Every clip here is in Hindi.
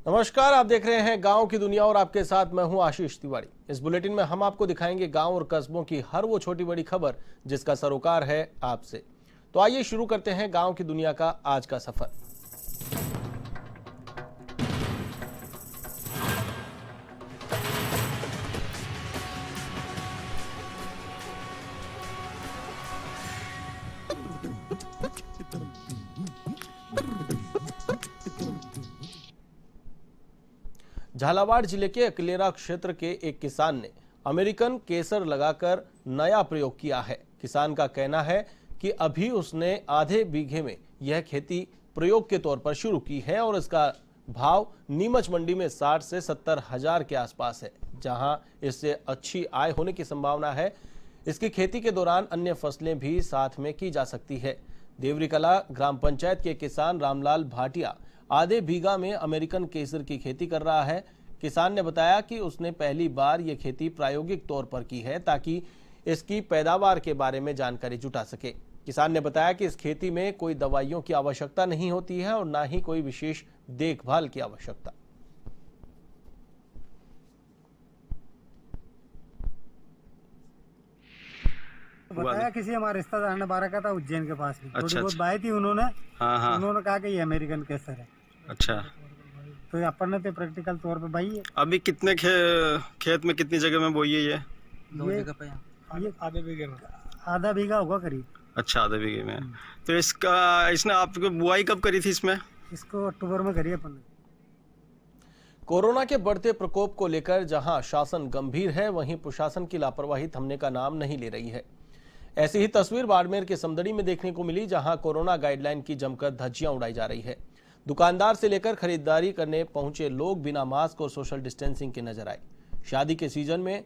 नमस्कार, आप देख रहे हैं गांव की दुनिया और आपके साथ मैं हूं आशीष तिवारी। इस बुलेटिन में हम आपको दिखाएंगे गांव और कस्बों की हर वो छोटी बड़ी खबर जिसका सरोकार है आपसे। तो आइए शुरू करते हैं गांव की दुनिया का आज का सफर। झालावाड़ जिले के अकलेरा क्षेत्र के एक किसान ने अमेरिकन केसर लगाकर नया प्रयोग किया है। किसान का कहना है कि अभी उसने आधे बीघे में यह खेती प्रयोग के तौर पर शुरू की है और इसका भाव नीमच मंडी में 60 से 70 हजार के आसपास है, जहां इससे अच्छी आय होने की संभावना है। इसकी खेती के दौरान अन्य फसलें भी साथ में की जा सकती है। देवरी कला ग्राम पंचायत के किसान रामलाल भाटिया आधे बीघा में अमेरिकन केसर की खेती कर रहा है। किसान ने बताया कि उसने पहली बार यह खेती प्रायोगिक तौर पर की है ताकि इसकी पैदावार के बारे में जानकारी जुटा सके। किसान ने बताया कि इस खेती में कोई दवाइयों की आवश्यकता नहीं होती है और ना ही कोई विशेष देखभाल की आवश्यकता। बताया किसी हमारे रिश्तेदार ने 12 का था उज्जैन के पास में। थोड़ी बहुत अच्छा। बाई थी उन्होंने। हाँ। उन्होंने कहा कि ये अमेरिकन केसर है, अच्छा, तो अपन ने तो प्रैक्टिकल तौर पे बाई है। अभी कितने खेत में कितनी जगह में बोई है ये? ये आधा बीघा होगा करीब। अच्छा, आधे बीघे में। तो इसने आपको बुआई कब करी थी इसमें? इसको अक्टूबर में करी अपन ने। कोरोना के बढ़ते प्रकोप को लेकर जहां शासन गंभीर है, वहीं प्रशासन की लापरवाही थमने का नाम नहीं ले रही है। ऐसी ही तस्वीर बाड़मेर के समदड़ी में देखने को मिली, जहां कोरोना गाइडलाइन की जमकर धज्जियां उड़ाई जा रही है। दुकानदार से लेकर खरीदारी करने पहुंचे लोग बिना मास्क और सोशल डिस्टेंसिंग के नजर आए। शादी के सीजन में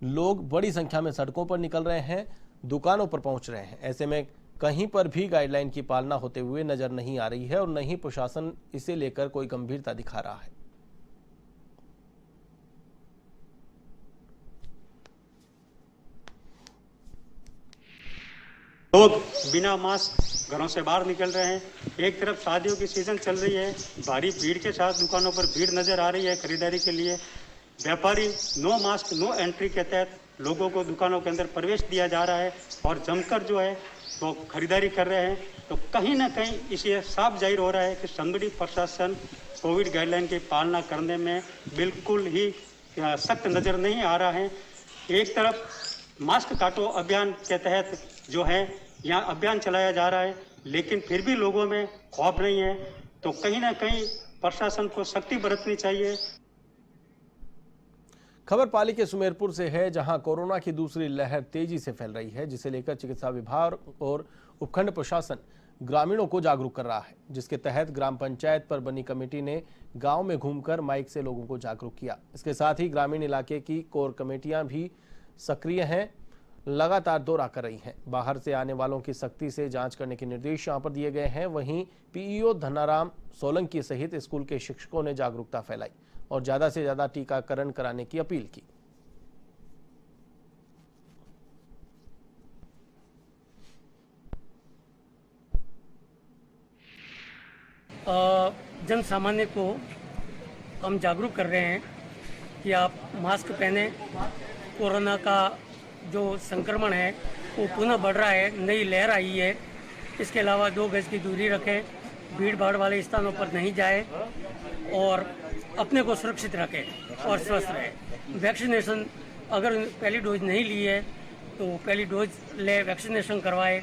लोग बड़ी संख्या में सड़कों पर निकल रहे हैं, दुकानों पर पहुंच रहे हैं। ऐसे में कहीं पर भी गाइडलाइन की पालना होते हुए नजर नहीं आ रही है और न ही प्रशासन इसे लेकर कोई गंभीरता दिखा रहा है। लोग बिना मास्क घरों से बाहर निकल रहे हैं। एक तरफ शादियों की सीजन चल रही है, भारी भीड़ के साथ दुकानों पर भीड़ नजर आ रही है खरीदारी के लिए। व्यापारी नो मास्क नो एंट्री के तहत लोगों को दुकानों के अंदर प्रवेश दिया जा रहा है और जमकर जो है वो खरीदारी कर रहे हैं। तो कहीं ना कहीं इसे साफ जाहिर हो रहा है कि संगठित प्रशासन कोविड गाइडलाइन की पालना करने में बिल्कुल ही सख्त नजर नहीं आ रहा है। एक तरफ मास्क काटो अभियान के तहत जो है यहाँ अभियान चलाया जा रहा है, लेकिन फिर भी लोगों में खौफ नहीं है। तो कहीं ना कहीं प्रशासन को सख्ती बरतनी चाहिए। खबर पाली के सुमेरपुर से है, जहां कोरोना की दूसरी लहर तेजी से फैल रही है, जिसे लेकर चिकित्सा विभाग और उपखंड प्रशासन ग्रामीणों को जागरूक कर रहा है। जिसके तहत ग्राम पंचायत पर बनी कमेटी ने गांव में घूमकर माइक से लोगों को जागरूक किया। इसके साथ ही ग्रामीण इलाके की कोर कमेटियां भी सक्रिय हैं, लगातार दौरा कर रही हैं। बाहर से आने वालों की सख्ती से जांच करने के निर्देश यहां पर दिए गए हैं। वहीं पीईओ धनाराम सोलंकी सहित स्कूल के शिक्षकों ने जागरूकता फैलाई और ज्यादा से ज्यादा टीकाकरण कराने की अपील की। जन सामान्य को हम जागरूक कर रहे हैं कि आप मास्क पहने। कोरोना का जो संक्रमण है वो पुनः बढ़ रहा है, नई लहर आई है। इसके अलावा 2 गज की दूरी रखें, भीड़ भाड़ वाले स्थानों पर नहीं जाए और अपने को सुरक्षित रखें और स्वस्थ रहें। वैक्सीनेशन अगर पहली डोज नहीं ली है तो पहली डोज ले, वैक्सीनेशन करवाए।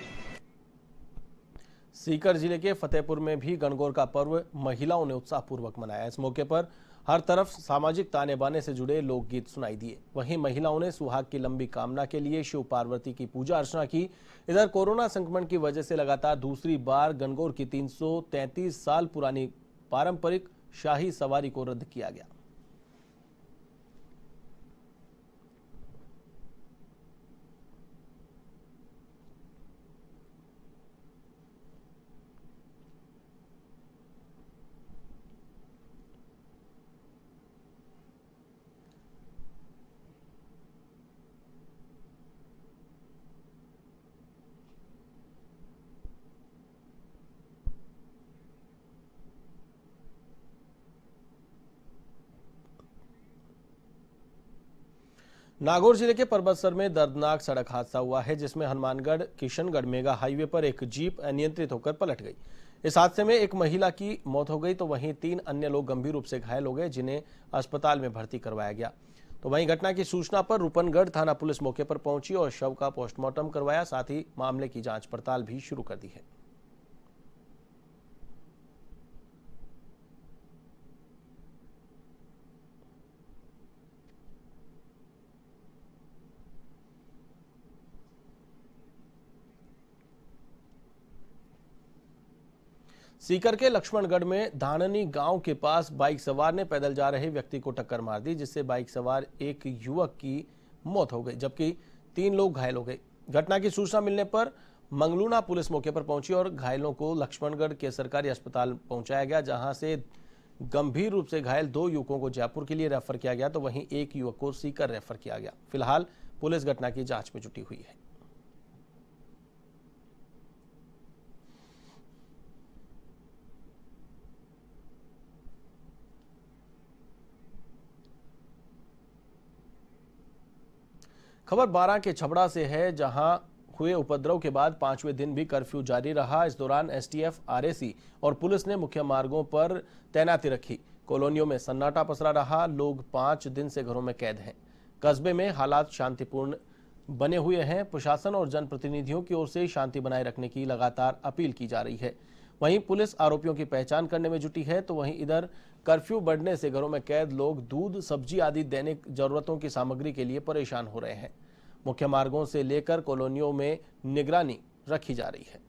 सीकर जिले के फतेहपुर में भी गणगौर का पर्व महिलाओं ने उत्साहपूर्वक मनाया। इस मौके पर हर तरफ सामाजिक ताने बाने से जुड़े लोकगीत सुनाई दिए। वहीं महिलाओं ने सुहाग की लंबी कामना के लिए शिव पार्वती की पूजा अर्चना की। इधर कोरोना संक्रमण की वजह से लगातार दूसरी बार गणगौर की 333 साल पुरानी पारंपरिक शाही सवारी को रद्द किया गया। नागौर जिले के परबतसर में दर्दनाक सड़क हादसा हुआ है, जिसमें हनुमानगढ़ किशनगढ़ मेगा हाईवे पर एक जीप अनियंत्रित होकर पलट गई। इस हादसे में एक महिला की मौत हो गई तो वहीं 3 अन्य लोग गंभीर रूप से घायल हो गए, जिन्हें अस्पताल में भर्ती करवाया गया। तो वहीं घटना की सूचना पर रूपनगढ़ थाना पुलिस मौके पर पहुंची और शव का पोस्टमार्टम करवाया, साथ ही मामले की जांच पड़ताल भी शुरू कर दी है। सीकर के लक्ष्मणगढ़ में धाननी गांव के पास बाइक सवार ने पैदल जा रहे व्यक्ति को टक्कर मार दी, जिससे बाइक सवार एक युवक की मौत हो गई जबकि 3 लोग घायल हो गए। घटना की सूचना मिलने पर मंगलूना पुलिस मौके पर पहुंची और घायलों को लक्ष्मणगढ़ के सरकारी अस्पताल पहुंचाया गया, जहां से गंभीर रूप से घायल 2 युवकों को जयपुर के लिए रेफर किया गया तो वहीं एक युवक को सीकर रेफर किया गया। फिलहाल पुलिस घटना की जांच में जुटी हुई है। खबर बारां के छबड़ा से है, जहां हुए उपद्रव के बाद 5वें दिन भी कर्फ्यू जारी रहा। इस दौरान एसटीएफ, आरएसी और पुलिस ने मुख्य मार्गों पर तैनाती रखी। कॉलोनियों में सन्नाटा पसरा रहा। लोग 5 दिन से घरों में कैद हैं। कस्बे में हालात शांतिपूर्ण बने हुए हैं। प्रशासन और जनप्रतिनिधियों की ओर से शांति बनाए रखने की लगातार अपील की जा रही है। वहीं पुलिस आरोपियों की पहचान करने में जुटी है, तो वहीं इधर कर्फ्यू बढ़ने से घरों में कैद लोग दूध, सब्जी आदि दैनिक जरूरतों की सामग्री के लिए परेशान हो रहे हैं। मुख्य मार्गों से लेकर कॉलोनियों में निगरानी रखी जा रही है।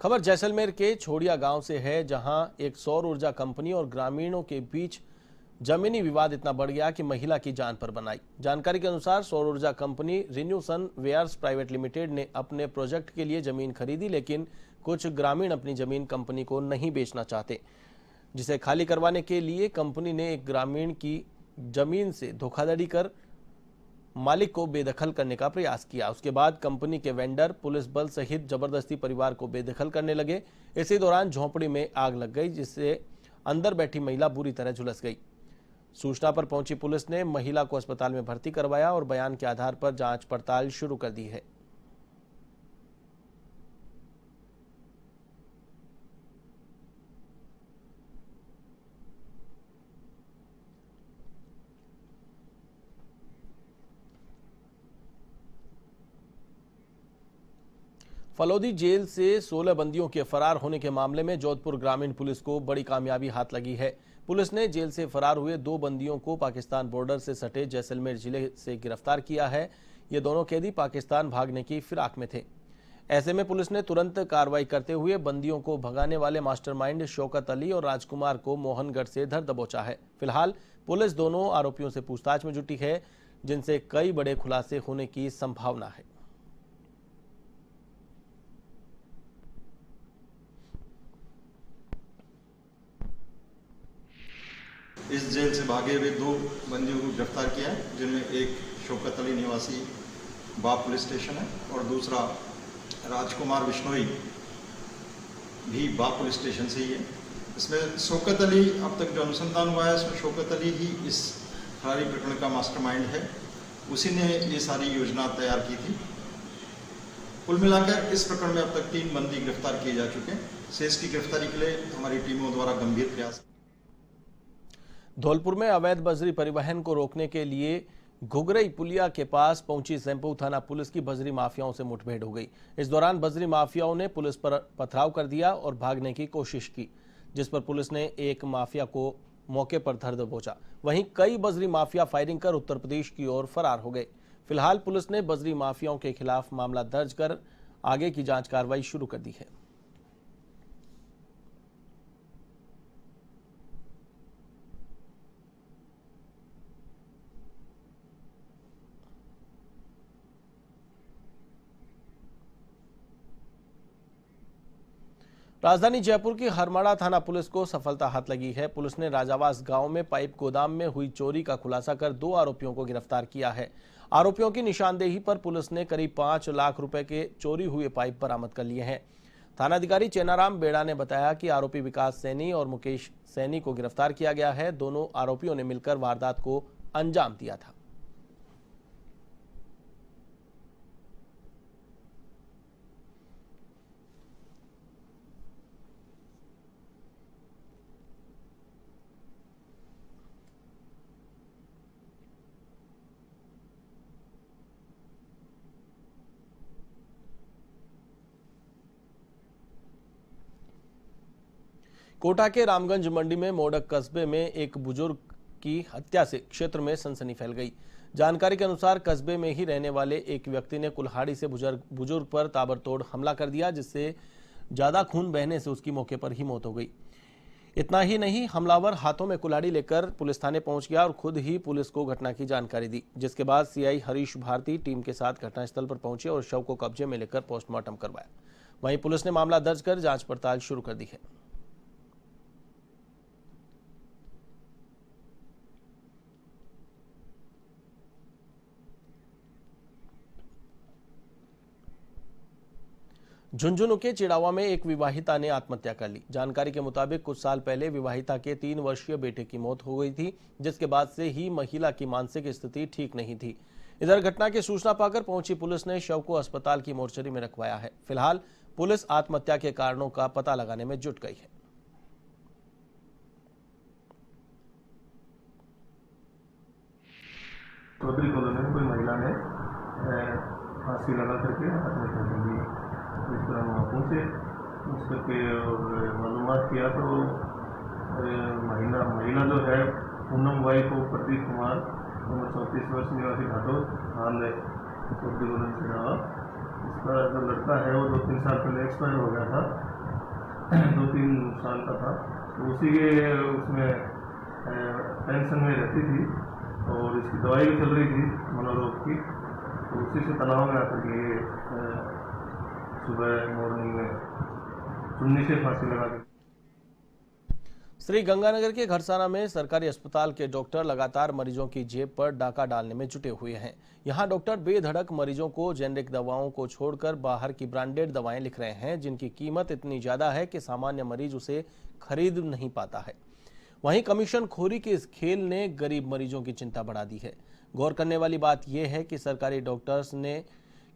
खबर जैसलमेर के छोड़िया गांव से है, जहां एक सौर ऊर्जा कंपनी और ग्रामीणों के बीच जमीनी विवाद इतना बढ़ गया कि महिला की जान पर बनाई। जानकारी के अनुसार सौर ऊर्जा कंपनी रिन्यूसन वेयर्स प्राइवेट लिमिटेड ने अपने प्रोजेक्ट के लिए जमीन खरीदी, लेकिन कुछ ग्रामीण अपनी जमीन कंपनी को नहीं बेचना चाहते, जिसे खाली करवाने के लिए कंपनी ने एक ग्रामीण की जमीन से धोखाधड़ी कर मालिक को बेदखल करने का प्रयास किया। उसके बाद कंपनी के वेंडर पुलिस बल सहित जबरदस्ती परिवार को बेदखल करने लगे। इसी दौरान झोंपड़ी में आग लग गई, जिससे अंदर बैठी महिला बुरी तरह झुलस गई। सूचना पर पहुंची पुलिस ने महिला को अस्पताल में भर्ती करवाया और बयान के आधार पर जांच पड़ताल शुरू कर दी है। फलौदी जेल से 16 बंदियों के फरार होने के मामले में जोधपुर ग्रामीण पुलिस को बड़ी कामयाबी हाथ लगी है। पुलिस ने जेल से फरार हुए 2 बंदियों को पाकिस्तान बॉर्डर से सटे जैसलमेर जिले से गिरफ्तार किया है। ये दोनों कैदी पाकिस्तान भागने की फिराक में थे। ऐसे में पुलिस ने तुरंत कार्रवाई करते हुए बंदियों को भगाने वाले मास्टरमाइंड शौकत अली और राजकुमार को मोहनगढ़ से धर दबोचा है। फिलहाल पुलिस दोनों आरोपियों से पूछताछ में जुटी है, जिनसे कई बड़े खुलासे होने की संभावना है। इस जेल से भागे हुए 2 बंदियों को गिरफ्तार किया है, जिनमें एक शौकत अली निवासी बाप पुलिस स्टेशन है और दूसरा राजकुमार बिश्नोई भी बाप पुलिस स्टेशन से ही है। इसमें शौकत अली, अब तक जो अनुसंधान हुआ है इसमें शौकत अली ही इस फरारी प्रकरण का मास्टरमाइंड है। उसी ने ये सारी योजना तैयार की थी। कुल मिलाकर इस प्रकरण में अब तक 3 बंदी गिरफ्तार किए जा चुके हैं। शेष की गिरफ्तारी के लिए हमारी टीमों द्वारा गंभीर प्रयास। धौलपुर में अवैध बजरी परिवहन को रोकने के लिए घुघरई पुलिया के पास पहुंची सेंपू थाना पुलिस की बजरी माफियाओं से मुठभेड़ हो गई। इस दौरान बजरी माफियाओं ने पुलिस पर पथराव कर दिया और भागने की कोशिश की, जिस पर पुलिस ने एक माफिया को मौके पर धर दबोचा। वहीं कई बजरी माफिया फायरिंग कर उत्तर प्रदेश की ओर फरार हो गए। फिलहाल पुलिस ने बजरी माफियाओं के खिलाफ मामला दर्ज कर आगे की जांच कार्रवाई शुरू कर दी है। राजधानी जयपुर की हरमाड़ा थाना पुलिस को सफलता हाथ लगी है। पुलिस ने राजावास गांव में पाइप गोदाम में हुई चोरी का खुलासा कर 2 आरोपियों को गिरफ्तार किया है। आरोपियों की निशानदेही पर पुलिस ने करीब 5 लाख रुपए के चोरी हुए पाइप बरामद कर लिए हैं। थानाधिकारी चेनाराम बेड़ा ने बताया कि आरोपी विकास सैनी और मुकेश सैनी को गिरफ्तार किया गया है। दोनों आरोपियों ने मिलकर वारदात को अंजाम दिया था। कोटा के रामगंज मंडी में मोडक कस्बे में एक बुजुर्ग की हत्या से क्षेत्र में सनसनी फैल गई। जानकारी के अनुसार कस्बे में ही रहने वाले एक व्यक्ति ने कुल्हाड़ी से बुजुर्ग पर ताबड़तोड़ हमला कर दिया, जिससे ज्यादा खून बहने से उसकी मौके पर ही मौत हो गई। इतना ही नहीं, हमलावर हाथों में कुल्हाड़ी लेकर पुलिस थाने पहुंच गया और खुद ही पुलिस को घटना की जानकारी दी, जिसके बाद सीआई हरीश भारती टीम के साथ घटनास्थल पर पहुंचे और शव को कब्जे में लेकर पोस्टमार्टम करवाया। वहीं पुलिस ने मामला दर्ज कर जांच पड़ताल शुरू कर दी है। झुंझुनू के चिड़ावा में एक विवाहिता ने आत्महत्या कर ली। जानकारी के मुताबिक कुछ साल पहले विवाहिता के 3 वर्षीय बेटे की मौत हो गई थी, जिसके बाद से ही महिला की मानसिक स्थिति ठीक नहीं थी। इधर घटना की सूचना पाकर पहुंची पुलिस ने शव को अस्पताल की मोर्चरी में रखवाया है। फिलहाल पुलिस आत्महत्या के कारणों का पता लगाने में जुट गई है। चौधरी कॉलोनी में कोई महिला ने फांसी लगा करके आत्महत्या कर ली। इस तरह वहाँ पहुँचे, उस करके और मालूमात किया तो महिला जो है पूनम बाई को प्रदीप कुमार उम्र 34 वर्ष निवासी घाटोद हाल है चौधरी कॉलोनी चिड़ावा। इसका जो लड़का है वो 2-3 साल पहले एक्सपायर हो गया था, 2-3 साल का था। तो उसी के उसमें टेंशन में रहती थी और इसकी दवाई भी चल रही थी मनोरोग की। तो उसी से तनाव में आकर के सुबह मॉर्निंग में चुन्नी से फांसी लगा दी। श्री गंगानगर के घरसाना में सरकारी अस्पताल के डॉक्टर लगातार मरीजों की जेब पर डाका डालने में जुटे हुए हैं। यहां डॉक्टर बेधड़क मरीजों को जेनेरिक दवाओं को छोड़कर बाहर की ब्रांडेड दवाएं लिख रहे हैं, जिनकी कीमत इतनी ज्यादा है कि सामान्य मरीज उसे खरीद नहीं पाता है। वहीं कमीशन खोरी के इस खेल ने गरीब मरीजों की चिंता बढ़ा दी है। गौर करने वाली बात यह है कि सरकारी डॉक्टर्स ने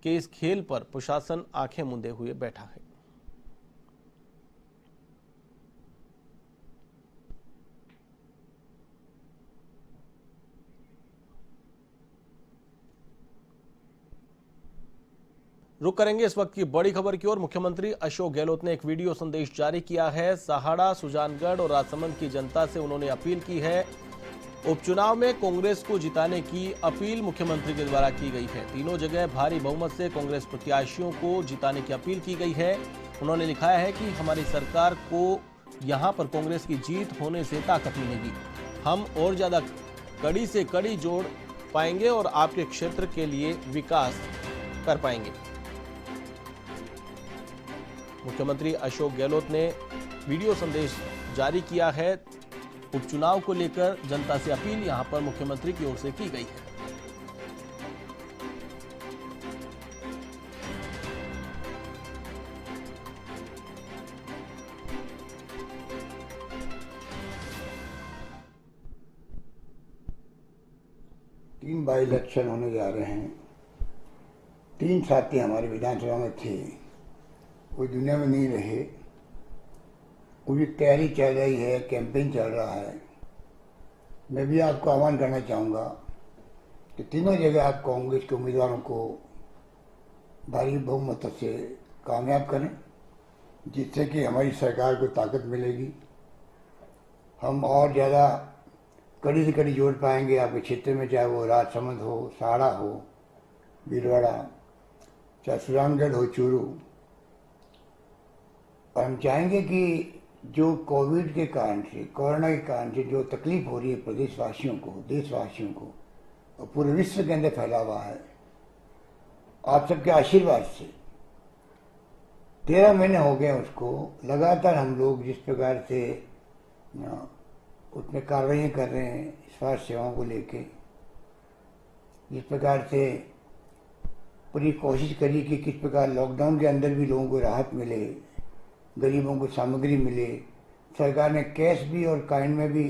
के इस खेल पर प्रशासन आंखें मूंदे हुए बैठा है। रुक करेंगे इस वक्त की बड़ी खबर की ओर। मुख्यमंत्री अशोक गहलोत ने एक वीडियो संदेश जारी किया है। सहाड़ा, सुजानगढ़ और राजसमंद की जनता से उन्होंने अपील की है। उपचुनाव में कांग्रेस को जिताने की अपील मुख्यमंत्री के द्वारा की गई है। तीनों जगह भारी बहुमत से कांग्रेस प्रत्याशियों को जिताने की अपील की गई है। उन्होंने लिखा है कि हमारी सरकार को यहां पर कांग्रेस की जीत होने से ताकत मिलेगी। हम और ज्यादा कड़ी से कड़ी जोड़ पाएंगे और आपके क्षेत्र के लिए विकास कर पाएंगे। मुख्यमंत्री अशोक गहलोत ने वीडियो संदेश जारी किया है। उपचुनाव को लेकर जनता से अपील यहां पर मुख्यमंत्री की ओर से की गई है। तीन बाई इलेक्शन होने जा रहे हैं। 3 साथी हमारे विधानसभा में थे, वो दुनिया में नहीं रहे। पूरी तैयारी चल रही है, कैंपेन चल रहा है। मैं भी आपको आह्वान करना चाहूँगा कि तीनों जगह आप कांग्रेस के उम्मीदवारों को भारी बहुमत से कामयाब करें, जिससे कि हमारी सरकार को ताकत मिलेगी। हम और ज़्यादा कड़ी से कड़ी जोड़ पाएंगे आपके क्षेत्र में, चाहे वो राजसमंद हो, सहाड़ा हो, भीलवाड़ा, चाहे सुजानगढ़ हो, चूरू। और हम चाहेंगे कि जो कोविड के कारण से, कोरोना के कारण से जो तकलीफ हो रही है प्रदेशवासियों को, देशवासियों को और पूरे विश्व के अंदर फैला हुआ है, आप सबके आशीर्वाद से 13 महीने हो गए उसको लगातार हम लोग जिस प्रकार से उसमें कार्रवाई कर रहे हैं स्वास्थ्य सेवाओं को लेके, जिस प्रकार से पूरी कोशिश करी कि किस प्रकार लॉकडाउन के अंदर भी लोगों को राहत मिले, गरीबों को सामग्री मिले। सरकार ने कैश भी और काइंड में भी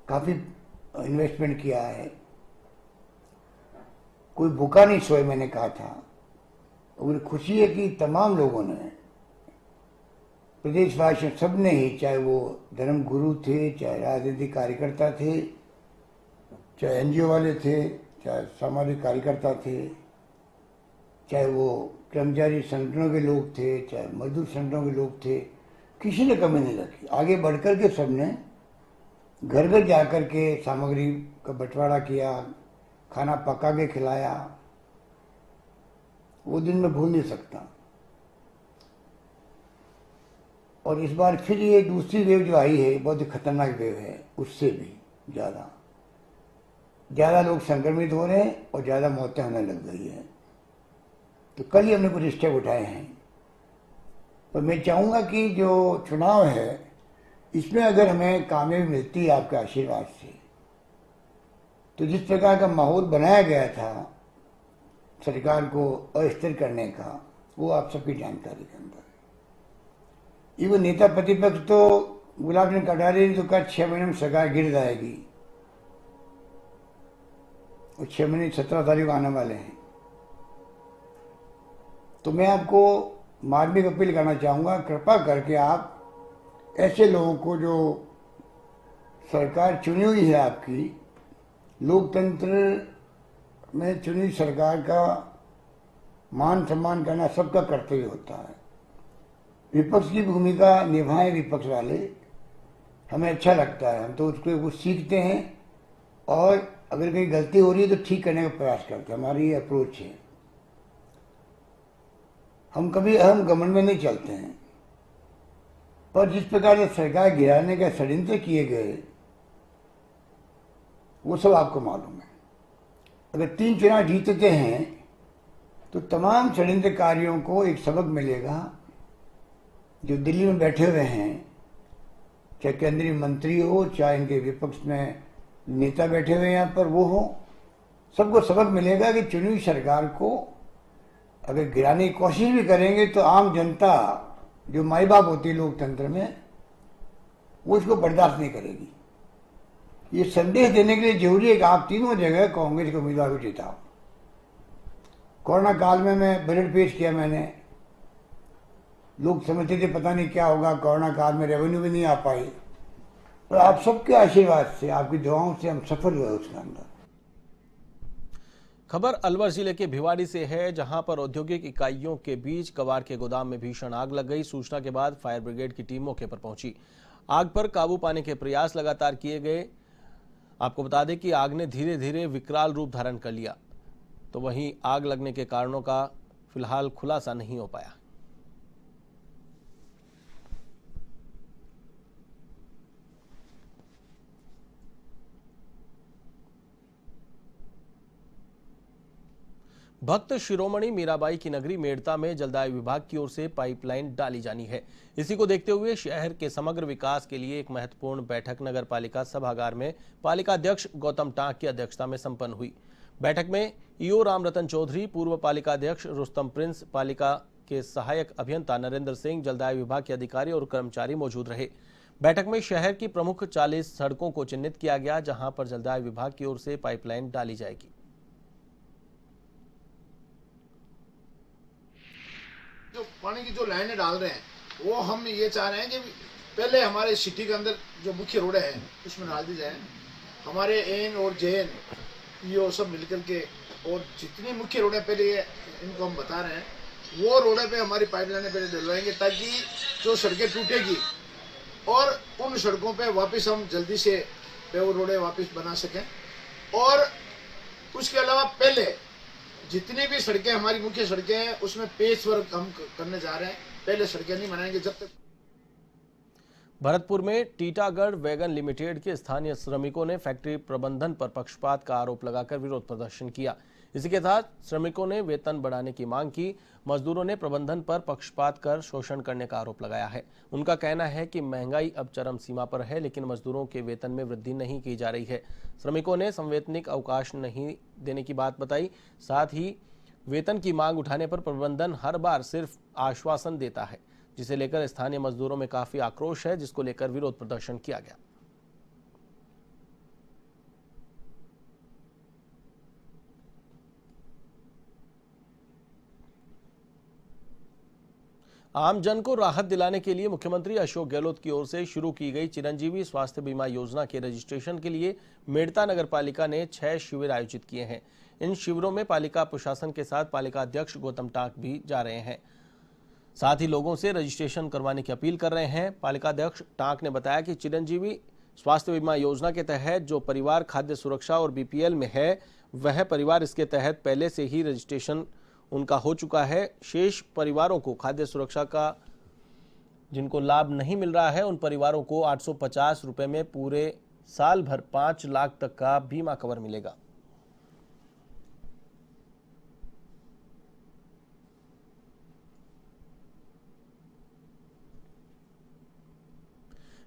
काफ़ी इन्वेस्टमेंट किया है। कोई भूखा नहीं सोए, मैंने कहा था। और खुशी है कि तमाम लोगों ने, प्रदेशवासियों सब ने ही, चाहे वो धर्म गुरु थे, चाहे राजनीतिक कार्यकर्ता थे, चाहे एनजीओ वाले थे, चाहे सामाजिक कार्यकर्ता थे, चाहे वो कर्मचारी संगठनों के लोग थे, चाहे मजदूर संगठनों के लोग थे, किसी ने कमी नहीं रखी। आगे बढ़कर के सबने घर घर जाकर के सामग्री का बंटवारा किया, खाना पका के खिलाया। वो दिन मैं भूल नहीं सकता। और इस बार फिर ये दूसरी वेव जो आई है, बहुत ही खतरनाक वेव है, उससे भी ज़्यादा लोग संक्रमित हो रहे हैं और ज़्यादा मौतें होने लग गई है। तो कल ही हमने कुछ स्टेप उठाए हैं। पर मैं चाहूँगा कि जो चुनाव है, इसमें अगर हमें कामयाबी मिलती है आपके आशीर्वाद से, तो जिस प्रकार का माहौल बनाया गया था सरकार को अस्थिर करने का, वो आप सबकी जानकारी के अंदर है। इवन नेता प्रतिपक्ष तो गुलाब चंद कटारिया ने तो कहा 6 महीने में सरकार गिर जाएगी, और 6 महीने 17 तारीख को आने वाले हैं। तो मैं आपको मार्मिक अपील करना चाहूँगा, कृपा करके आप ऐसे लोगों को, जो सरकार चुनी हुई है आपकी, लोकतंत्र में चुनी सरकार का मान सम्मान करना सबका कर्तव्य होता है। विपक्ष की भूमिका निभाएं विपक्ष वाले, हमें अच्छा लगता है, हम तो उसको कुछ सीखते हैं और अगर कहीं गलती हो रही है तो ठीक करने का प्रयास करते हैं। हमारी ये अप्रोच है। हम कभी अहम घमंड में नहीं चलते हैं। पर जिस प्रकार से सरकार गिराने का षड्यंत्र किए गए, वो सब आपको मालूम है। अगर 3 चुनाव जीतते हैं तो तमाम षड्यंत्रकारियों को एक सबक मिलेगा। जो दिल्ली में बैठे हुए हैं, चाहे केंद्रीय मंत्री हो, चाहे इनके विपक्ष में नेता बैठे हुए यहाँ पर वो हो, सबको सबक मिलेगा कि चुनी हुई सरकार को अगर गिराने की कोशिश भी करेंगे तो आम जनता, जो माई बाप होती है लोकतंत्र में, वो इसको बर्दाश्त नहीं करेगी। ये संदेश देने के लिए जरूरी है कि आप तीनों जगह कांग्रेस के उम्मीदवार को जिताओ। कोरोना काल में मैं बजट पेश किया, मैंने, लोग समझते थे पता नहीं क्या होगा, कोरोना काल में रेवेन्यू भी नहीं आ पाई, पर आप सबके आशीर्वाद से, आपकी दुआओं से हम सफल हुए उसके अंदर। खबर अलवर जिले के भिवाड़ी से है, जहां पर औद्योगिक इकाइयों के बीच कबाड़ के गोदाम में भीषण आग लग गई। सूचना के बाद फायर ब्रिगेड की टीम मौके पर पहुंची। आग पर काबू पाने के प्रयास लगातार किए गए। आपको बता दें कि आग ने धीरे धीरे विकराल रूप धारण कर लिया। तो वहीं आग लगने के कारणों का फिलहाल खुलासा नहीं हो पाया। भक्त शिरोमणि मीराबाई की नगरी मेड़ता में जलदाय विभाग की ओर से पाइपलाइन डाली जानी है। इसी को देखते हुए शहर के समग्र विकास के लिए एक महत्वपूर्ण बैठक नगर पालिका सभागार में पालिका अध्यक्ष गौतम टांक की अध्यक्षता में संपन्न हुई। बैठक में ईओ रामरतन चौधरी, पूर्व पालिका अध्यक्ष रुस्तम प्रिंस, पालिका के सहायक अभियंता नरेंद्र सिंह, जलदाय विभाग के अधिकारी और कर्मचारी मौजूद रहे। बैठक में शहर की प्रमुख 40 सड़कों को चिन्हित किया गया, जहां पर जलदाय विभाग की ओर से पाइपलाइन डाली जाएगी। जो पानी की जो लाइनें डाल रहे हैं, वो हम ये चाह रहे हैं कि पहले हमारे सिटी के अंदर जो मुख्य रोडें हैं उसमें डाल दी जाए। हमारे एन और जेएन ये सब मिलकर के, और जितनी मुख्य रोडें पहले इनको हम बता रहे हैं, वो रोडें पे हमारी पाइपलाइनें पहले डलवाएंगे, ताकि जो सड़कें टूटेगी और उन सड़कों पे वापस हम जल्दी से वो रोडें वापस बना सकें। और उसके अलावा पहले जितनी भी सड़कें हमारी मुख्य सड़कें हैं, उसमें पेच वर्क हम करने जा रहे हैं। पहले सड़कें नहीं बनाएंगे जब तक। भरतपुर में टीटागढ़ वैगन लिमिटेड के स्थानीय श्रमिकों ने फैक्ट्री प्रबंधन पर पक्षपात का आरोप लगाकर विरोध प्रदर्शन किया। इसी के तहत श्रमिकों ने वेतन बढ़ाने की मांग की। मजदूरों ने प्रबंधन पर पक्षपात कर शोषण करने का आरोप लगाया है। उनका कहना है कि महंगाई अब चरम सीमा पर है, लेकिन मजदूरों के वेतन में वृद्धि नहीं की जा रही है। श्रमिकों ने संवैतनिक अवकाश नहीं देने की बात बताई। साथ ही वेतन की मांग उठाने पर प्रबंधन हर बार सिर्फ आश्वासन देता है, जिसे लेकर स्थानीय मजदूरों में काफी आक्रोश है, जिसको लेकर विरोध प्रदर्शन किया गया। आमजन को राहत दिलाने के लिए मुख्यमंत्री अशोक गहलोत की ओर से शुरू की गई चिरंजीवी स्वास्थ्य बीमा योजना के रजिस्ट्रेशन के लिए मेड़ता नगर पालिका ने 6 शिविर आयोजित किए हैं। इन शिविरों में पालिका प्रशासन के साथ पालिका अध्यक्ष गौतम टाक भी जा रहे हैं। साथ ही लोगों से रजिस्ट्रेशन करवाने की अपील कर रहे हैं। पालिका अध्यक्ष टाक ने बताया कि चिरंजीवी स्वास्थ्य बीमा योजना के तहत जो परिवार खाद्य सुरक्षा और बीपीएल में है, वह परिवार इसके तहत पहले से ही रजिस्ट्रेशन उनका हो चुका है। शेष परिवारों को खाद्य सुरक्षा का जिनको लाभ नहीं मिल रहा है, उन परिवारों को 850 रुपए में पूरे साल भर 5 लाख तक का बीमा कवर मिलेगा।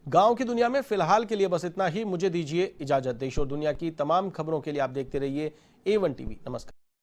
गांव की दुनिया में फिलहाल के लिए बस इतना ही। मुझे दीजिए इजाजत। देश और दुनिया की तमाम खबरों के लिए आप देखते रहिए A1 टीवी। नमस्कार।